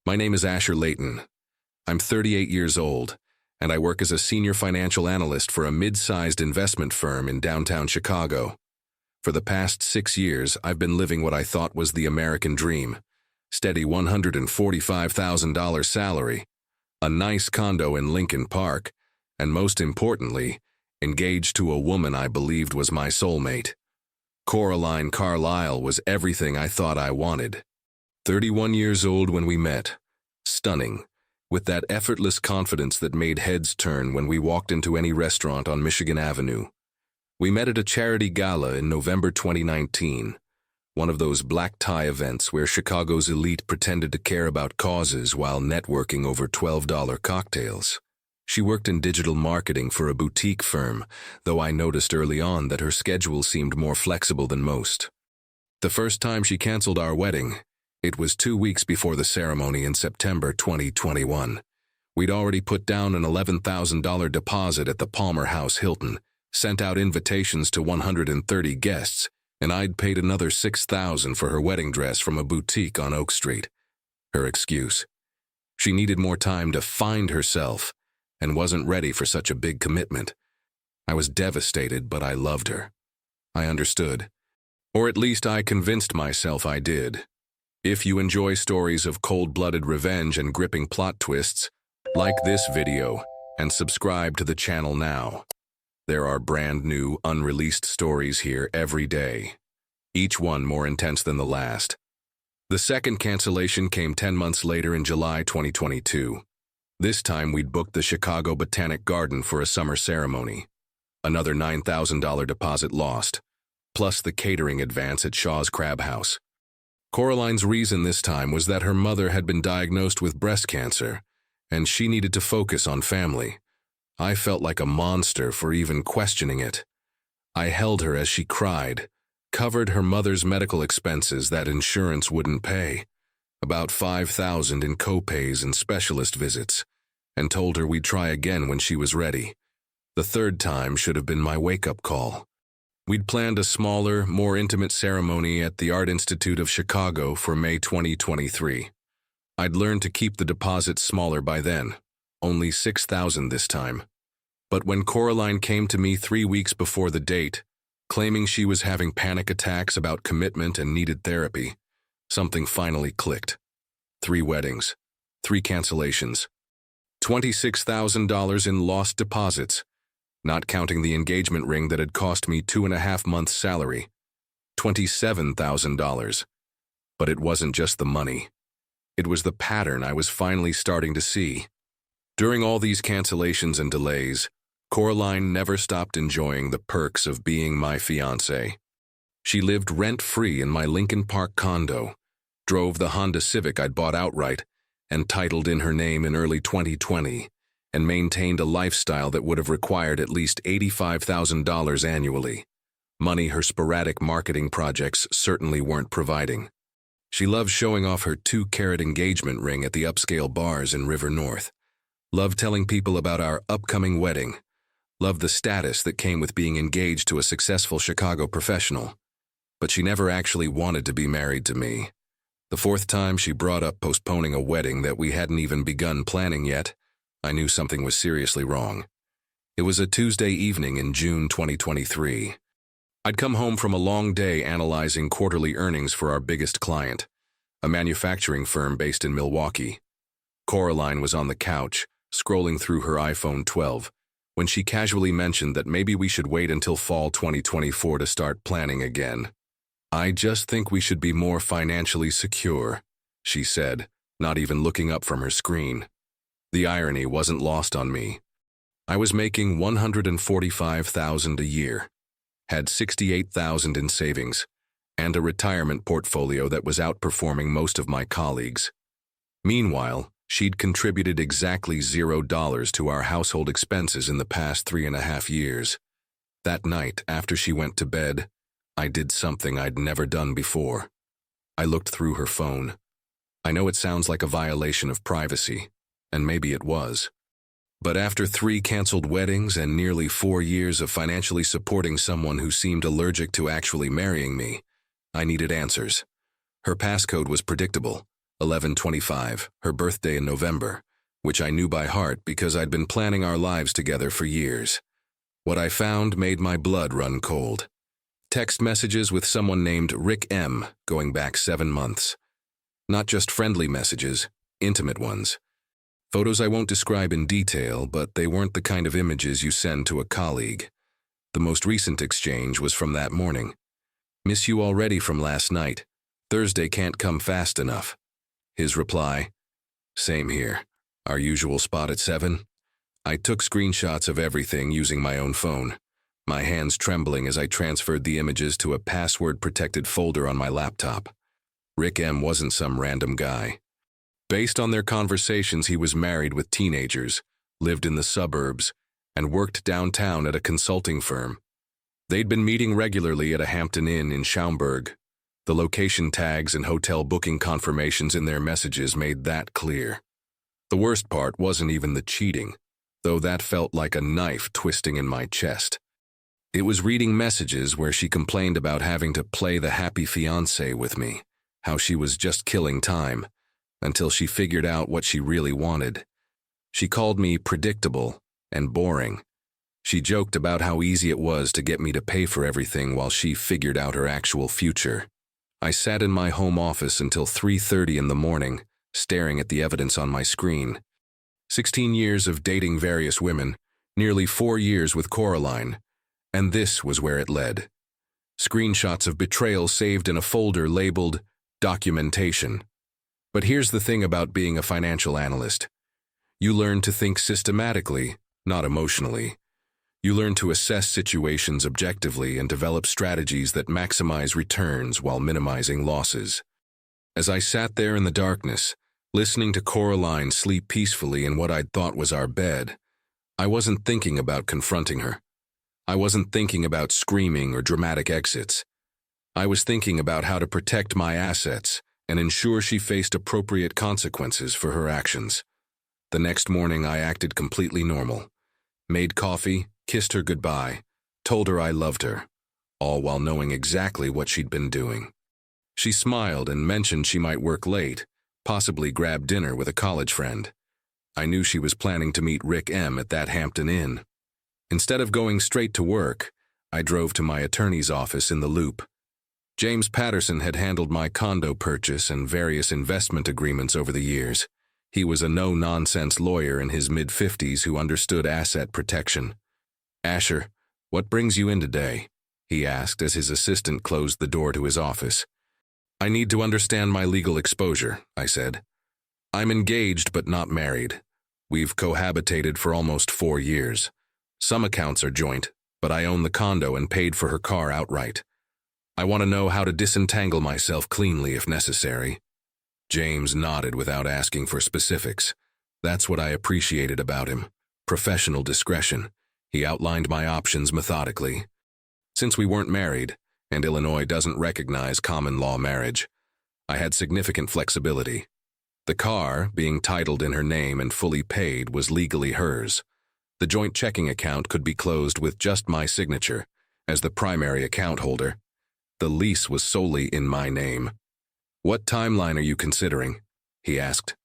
My name is Asher Layton. I'm 38 years old, and I work as a senior financial analyst for a mid-sized investment firm in downtown Chicago. For the past 6 years, I've been living what I thought was the American dream. Steady $145,000 salary, a nice condo in Lincoln Park, and most importantly, engaged to a woman I believed was my soulmate. Coraline Carlisle was everything I thought I wanted. 31 years old when we met. Stunning, with that effortless confidence that made heads turn when we walked into any restaurant on Michigan Avenue. We met at a charity gala in November 2019, one of those black tie events where Chicago's elite pretended to care about causes while networking over $12 cocktails. She worked in digital marketing for a boutique firm, though I noticed early on that her schedule seemed more flexible than most. The first time she canceled our wedding, it was 2 weeks before the ceremony in September 2021. We'd already put down an $11,000 deposit at the Palmer House Hilton, sent out invitations to 130 guests, and I'd paid another $6,000 for her wedding dress from a boutique on Oak Street. Her excuse: she needed more time to find herself and wasn't ready for such a big commitment. I was devastated, but I loved her. I understood. Or at least I convinced myself I did. If you enjoy stories of cold-blooded revenge and gripping plot twists, like this video and subscribe to the channel now. There are brand new, unreleased stories here every day, each one more intense than the last. The second cancellation came 10 months later in July 2022. This time we'd booked the Chicago Botanic Garden for a summer ceremony. Another $9,000 deposit lost, plus the catering advance at Shaw's Crab House. Coraline's reason this time was that her mother had been diagnosed with breast cancer, and she needed to focus on family. I felt like a monster for even questioning it. I held her as she cried, covered her mother's medical expenses that insurance wouldn't pay, about $5,000 in co-pays and specialist visits, and told her we'd try again when she was ready. The third time should have been my wake-up call. We'd planned a smaller, more intimate ceremony at the Art Institute of Chicago for May 2023. I'd learned to keep the deposits smaller by then, only $6,000 this time. But when Coraline came to me 3 weeks before the date, claiming she was having panic attacks about commitment and needed therapy, something finally clicked. 3 weddings, 3 cancellations, $26,000 in lost deposits, not counting the engagement ring that had cost me 2.5 months' salary, $27,000. But it wasn't just the money. It was the pattern I was finally starting to see. During all these cancellations and delays, Coraline never stopped enjoying the perks of being my fiancée. She lived rent-free in my Lincoln Park condo, drove the Honda Civic I'd bought outright and titled in her name in early 2020, and maintained a lifestyle that would have required at least $85,000 annually, money her sporadic marketing projects certainly weren't providing. She loved showing off her 2-carat engagement ring at the upscale bars in River North, loved telling people about our upcoming wedding, loved the status that came with being engaged to a successful Chicago professional. But she never actually wanted to be married to me. The 4th time she brought up postponing a wedding that we hadn't even begun planning yet, I knew something was seriously wrong. It was a Tuesday evening in June 2023. I'd come home from a long day analyzing quarterly earnings for our biggest client, a manufacturing firm based in Milwaukee. Coraline was on the couch, scrolling through her iPhone 12, when she casually mentioned that maybe we should wait until fall 2024 to start planning again. "I just think we should be more financially secure," she said, not even looking up from her screen. The irony wasn't lost on me. I was making $145,000 a year, had $68,000 in savings, and a retirement portfolio that was outperforming most of my colleagues. Meanwhile, she'd contributed exactly $0 to our household expenses in the past 3.5 years. That night, after she went to bed, I did something I'd never done before. I looked through her phone. I know it sounds like a violation of privacy, and maybe it was. But after 3 canceled weddings and nearly 4 years of financially supporting someone who seemed allergic to actually marrying me, I needed answers. Her passcode was predictable, 11/25, her birthday in November, which I knew by heart because I'd been planning our lives together for years. What I found made my blood run cold. Text messages with someone named Rick M. going back 7 months. Not just friendly messages, intimate ones. Photos I won't describe in detail, but they weren't the kind of images you send to a colleague. The most recent exchange was from that morning. "Miss you already from last night. Thursday can't come fast enough." His reply, "Same here. Our usual spot at 7? I took screenshots of everything using my own phone, my hands trembling as I transferred the images to a password-protected folder on my laptop. Rick M. wasn't some random guy. Based on their conversations, he was married with teenagers, lived in the suburbs, and worked downtown at a consulting firm. They'd been meeting regularly at a Hampton Inn in Schaumburg. The location tags and hotel booking confirmations in their messages made that clear. The worst part wasn't even the cheating, though that felt like a knife twisting in my chest. It was reading messages where she complained about having to play the happy fiancé with me, how she was just killing time, until she figured out what she really wanted. She called me predictable and boring. She joked about how easy it was to get me to pay for everything while she figured out her actual future. I sat in my home office until 3:30 in the morning, staring at the evidence on my screen. 16 years of dating various women, nearly 4 years with Coraline, and this was where it led. Screenshots of betrayal saved in a folder labeled documentation. But here's the thing about being a financial analyst. You learn to think systematically, not emotionally. You learn to assess situations objectively and develop strategies that maximize returns while minimizing losses. As I sat there in the darkness, listening to Coraline sleep peacefully in what I'd thought was our bed, I wasn't thinking about confronting her. I wasn't thinking about screaming or dramatic exits. I was thinking about how to protect my assets and ensure she faced appropriate consequences for her actions. The next morning, I acted completely normal. Made coffee, kissed her goodbye, told her I loved her, all while knowing exactly what she'd been doing. She smiled and mentioned she might work late, possibly grab dinner with a college friend. I knew she was planning to meet Rick M. at that Hampton Inn. Instead of going straight to work, I drove to my attorney's office in the Loop. James Patterson had handled my condo purchase and various investment agreements over the years. He was a no-nonsense lawyer in his mid-50s who understood asset protection. "Asher, what brings you in today?" he asked as his assistant closed the door to his office. "I need to understand my legal exposure," I said. "I'm engaged but not married. We've cohabitated for almost 4 years. Some accounts are joint, but I own the condo and paid for her car outright. I want to know how to disentangle myself cleanly if necessary." James nodded without asking for specifics. That's what I appreciated about him. Professional discretion. He outlined my options methodically. Since we weren't married, and Illinois doesn't recognize common law marriage, I had significant flexibility. The car, being titled in her name and fully paid, was legally hers. The joint checking account could be closed with just my signature, as the primary account holder. The lease was solely in my name. "What timeline are you considering?" he asked.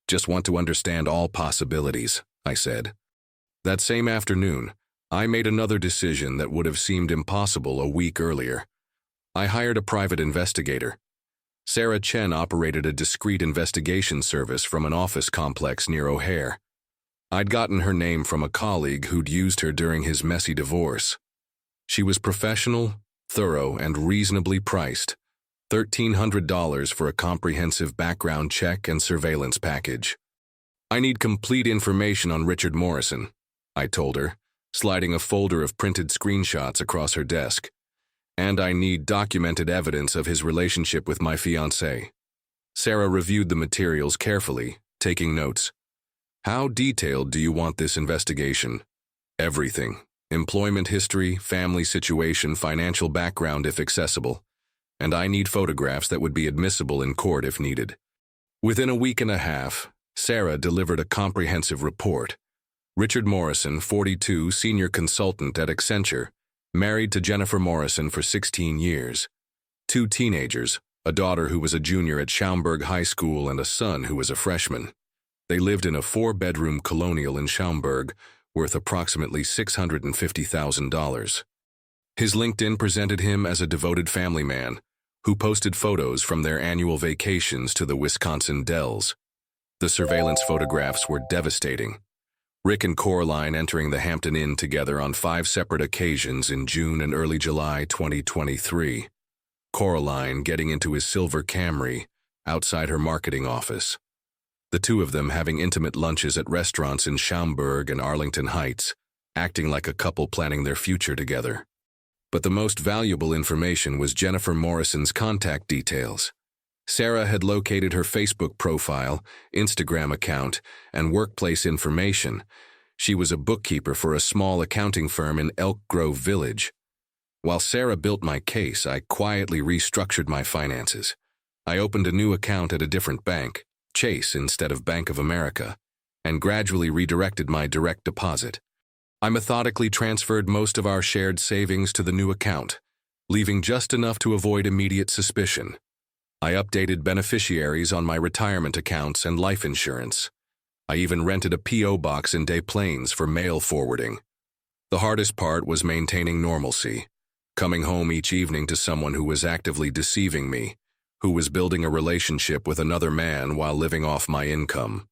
"Just want to understand all possibilities," I said. That same afternoon, I made another decision that would have seemed impossible a week earlier. I hired a private investigator. Sarah Chen operated a discreet investigation service from an office complex near O'Hare. I'd gotten her name from a colleague who'd used her during his messy divorce. She was professional, thorough, and reasonably priced. $1,300 for a comprehensive background check and surveillance package. "I need complete information on Richard Morrison," I told her, sliding a folder of printed screenshots across her desk. "And I need documented evidence of his relationship with my fiancée." Sarah reviewed the materials carefully, taking notes. "How detailed do you want this investigation?" "Everything. Employment history, family situation, financial background if accessible. And I need photographs that would be admissible in court if needed." Within a week and a half, Sarah delivered a comprehensive report. Richard Morrison, 42, senior consultant at Accenture, married to Jennifer Morrison for 16 years. 2 teenagers, a daughter who was a junior at Schaumburg High School and a son who was a freshman. They lived in a 4-bedroom colonial in Schaumburg, worth approximately $650,000. His LinkedIn presented him as a devoted family man who posted photos from their annual vacations to the Wisconsin Dells. The surveillance photographs were devastating. Rick and Coraline entering the Hampton Inn together on 5 separate occasions in June and early July 2023. Coraline getting into his silver Camry outside her marketing office. The two of them having intimate lunches at restaurants in Schaumburg and Arlington Heights, acting like a couple planning their future together. But the most valuable information was Jennifer Morrison's contact details. Sarah had located her Facebook profile, Instagram account, and workplace information. She was a bookkeeper for a small accounting firm in Elk Grove Village. While Sarah built my case, I quietly restructured my finances. I opened a new account at a different bank, Chase instead of Bank of America, and gradually redirected my direct deposit. I methodically transferred most of our shared savings to the new account, leaving just enough to avoid immediate suspicion. I updated beneficiaries on my retirement accounts and life insurance. I even rented a P.O. box in Des Plaines for mail forwarding. The hardest part was maintaining normalcy, coming home each evening to someone who was actively deceiving me, who was building a relationship with another man while living off my income.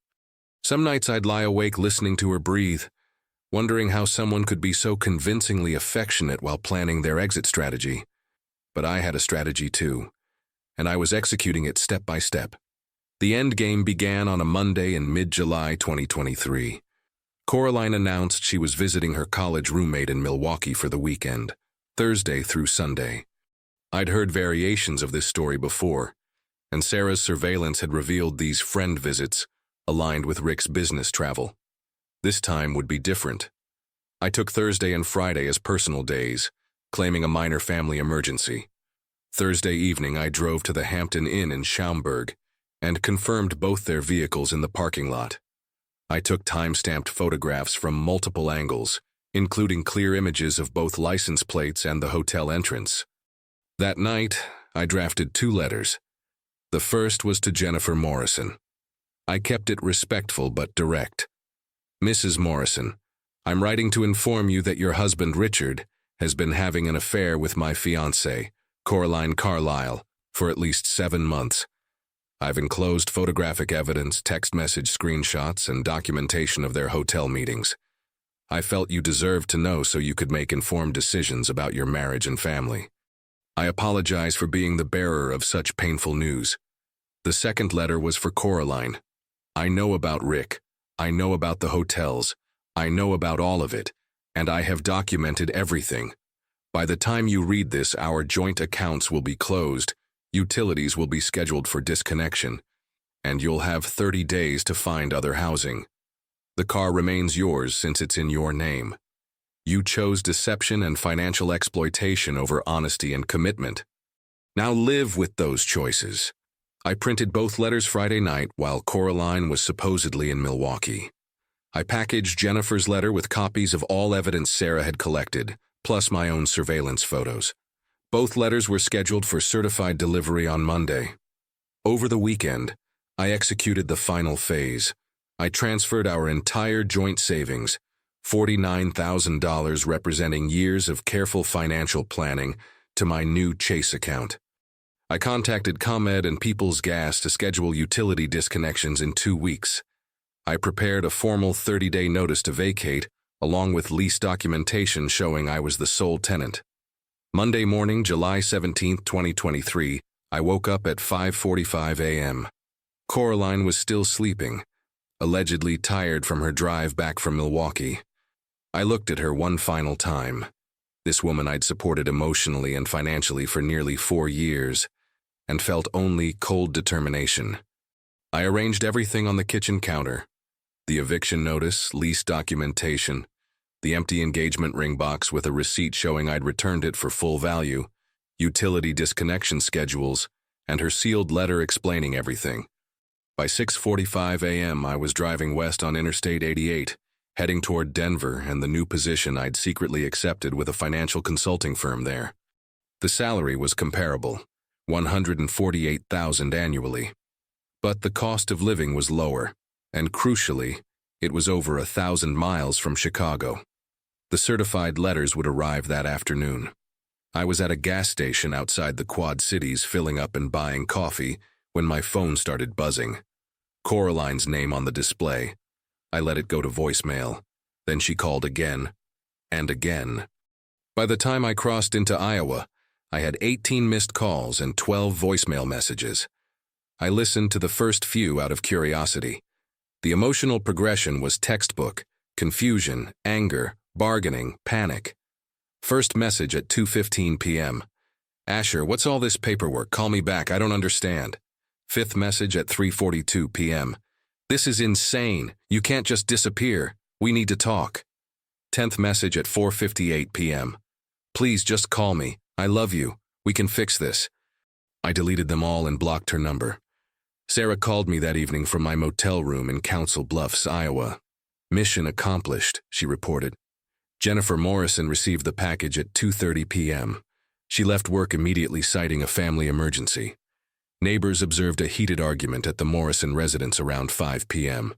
Some nights I'd lie awake listening to her breathe, wondering how someone could be so convincingly affectionate while planning their exit strategy. But I had a strategy too, and I was executing it step by step. The end game began on a Monday in mid-July 2023. Coraline announced she was visiting her college roommate in Milwaukee for the weekend, Thursday through Sunday. I'd heard variations of this story before, and Sarah's surveillance had revealed these friend visits aligned with Rick's business travel. This time would be different. I took Thursday and Friday as personal days, claiming a minor family emergency. Thursday evening, I drove to the Hampton Inn in Schaumburg and confirmed both their vehicles in the parking lot. I took time-stamped photographs from multiple angles, including clear images of both license plates and the hotel entrance. That night, I drafted 2 letters. The first was to Jennifer Morrison. I kept it respectful but direct. Mrs. Morrison, I'm writing to inform you that your husband, Richard, has been having an affair with my fiancée, Coraline Carlisle, for at least 7 months. I've enclosed photographic evidence, text message screenshots, and documentation of their hotel meetings. I felt you deserved to know so you could make informed decisions about your marriage and family. I apologize for being the bearer of such painful news. The second letter was for Coraline. I know about Rick. I know about the hotels. I know about all of it, and I have documented everything. By the time you read this, our joint accounts will be closed, utilities will be scheduled for disconnection, and you'll have 30 days to find other housing. The car remains yours since it's in your name. You chose deception and financial exploitation over honesty and commitment. Now live with those choices. I printed both letters Friday night while Coraline was supposedly in Milwaukee. I packaged Jennifer's letter with copies of all evidence Sarah had collected, plus my own surveillance photos. Both letters were scheduled for certified delivery on Monday. Over the weekend, I executed the final phase. I transferred our entire joint savings, $49,000 representing years of careful financial planning, to my new Chase account. I contacted ComEd and Peoples Gas to schedule utility disconnections in 2 weeks. I prepared a formal 30-day notice to vacate, along with lease documentation showing I was the sole tenant. Monday morning, July 17, 2023, I woke up at 5:45 a.m. Coraline was still sleeping, allegedly tired from her drive back from Milwaukee. I looked at her one final time. This woman I'd supported emotionally and financially for nearly 4 years, and felt only cold determination. I arranged everything on the kitchen counter. The eviction notice, lease documentation, the empty engagement ring box with a receipt showing I'd returned it for full value, utility disconnection schedules, and her sealed letter explaining everything. By 6:45 a.m., I was driving west on Interstate 88, heading toward Denver and the new position I'd secretly accepted with a financial consulting firm there. The salary was comparable, $148,000 annually. But the cost of living was lower, and crucially, it was over 1,000 miles from Chicago. The certified letters would arrive that afternoon. I was at a gas station outside the Quad Cities filling up and buying coffee when my phone started buzzing. Coraline's name on the display. I let it go to voicemail. Then she called again and again. By the time I crossed into Iowa, I had 18 missed calls and 12 voicemail messages. I listened to the first few out of curiosity. The emotional progression was textbook: confusion, anger, bargaining, panic. First message at 2:15 p.m. Asher, what's all this paperwork? Call me back, I don't understand. Fifth message at 3:42 p.m. This is insane. You can't just disappear. We need to talk. 10th message at 4:58 p.m. Please just call me. I love you. We can fix this. I deleted them all and blocked her number. Sarah called me that evening from my motel room in Council Bluffs, Iowa. Mission accomplished, she reported. Jennifer Morrison received the package at 2:30 p.m. She left work immediately, citing a family emergency. Neighbors observed a heated argument at the Morrison residence around 5 p.m.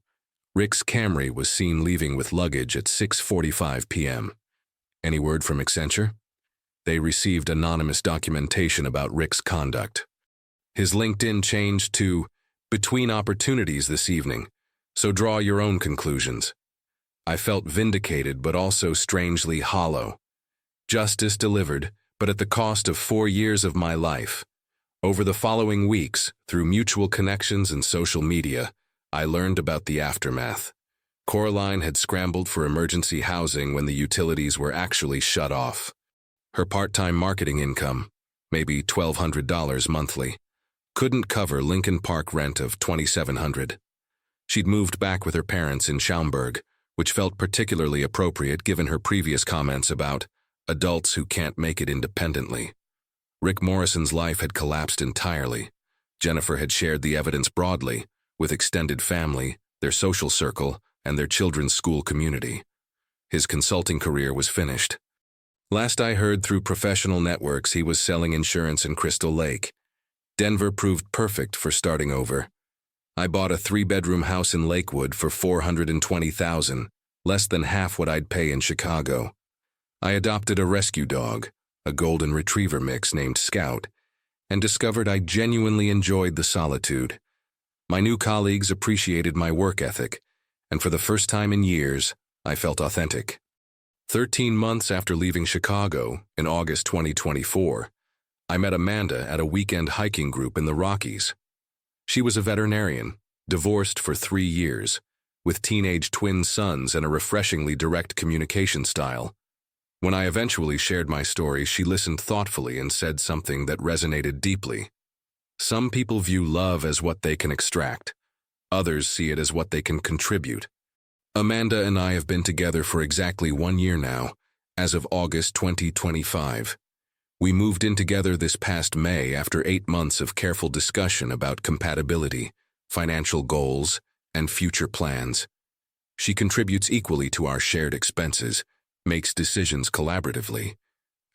Rick's Camry was seen leaving with luggage at 6:45 p.m. Any word from Accenture? They received anonymous documentation about Rick's conduct. His LinkedIn changed to "Between opportunities this evening, so draw your own conclusions." I felt vindicated but also strangely hollow. Justice delivered, but at the cost of 4 years of my life. Over the following weeks, through mutual connections and social media, I learned about the aftermath. Coraline had scrambled for emergency housing when the utilities were actually shut off. Her part-time marketing income, maybe $1,200 monthly, couldn't cover Lincoln Park rent of $2,700. She'd moved back with her parents in Schaumburg, which felt particularly appropriate given her previous comments about adults who can't make it independently. Rick Morrison's life had collapsed entirely. Jennifer had shared the evidence broadly, with extended family, their social circle, and their children's school community. His consulting career was finished. Last I heard through professional networks, he was selling insurance in Crystal Lake. Denver proved perfect for starting over. I bought a 3-bedroom house in Lakewood for $420,000, less than half what I'd pay in Chicago. I adopted a rescue dog, a golden retriever mix named Scout, and discovered I genuinely enjoyed the solitude. My new colleagues appreciated my work ethic, and for the first time in years, I felt authentic. 13 months after leaving Chicago, in August 2024, I met Amanda at a weekend hiking group in the Rockies. She was a veterinarian, divorced for 3 years, with teenage twin sons and a refreshingly direct communication style. When I eventually shared my story, she listened thoughtfully and said something that resonated deeply. Some people view love as what they can extract. Others see it as what they can contribute. Amanda and I have been together for exactly 1 year now, as of August 2025. We moved in together this past May after 8 months of careful discussion about compatibility, financial goals, and future plans. She contributes equally to our shared expenses, makes decisions collaboratively,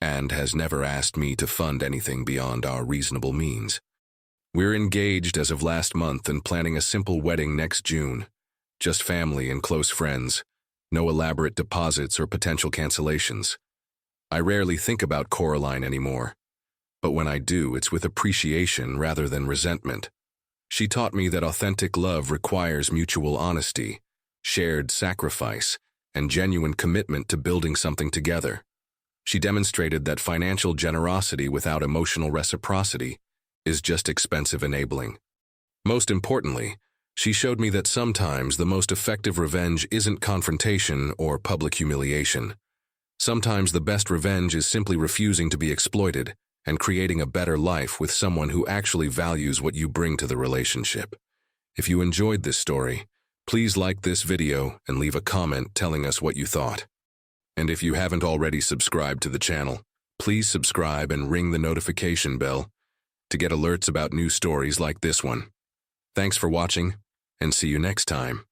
and has never asked me to fund anything beyond our reasonable means. We're engaged as of last month and planning a simple wedding next June. Just family and close friends, no elaborate deposits or potential cancellations. I rarely think about Coraline anymore, but when I do, it's with appreciation rather than resentment. She taught me that authentic love requires mutual honesty, shared sacrifice, and genuine commitment to building something together. She demonstrated that financial generosity without emotional reciprocity is just expensive enabling. Most importantly, she showed me that sometimes the most effective revenge isn't confrontation or public humiliation. Sometimes the best revenge is simply refusing to be exploited and creating a better life with someone who actually values what you bring to the relationship. If you enjoyed this story, please like this video and leave a comment telling us what you thought. And if you haven't already subscribed to the channel, please subscribe and ring the notification bell to get alerts about new stories like this one. Thanks for watching, and see you next time.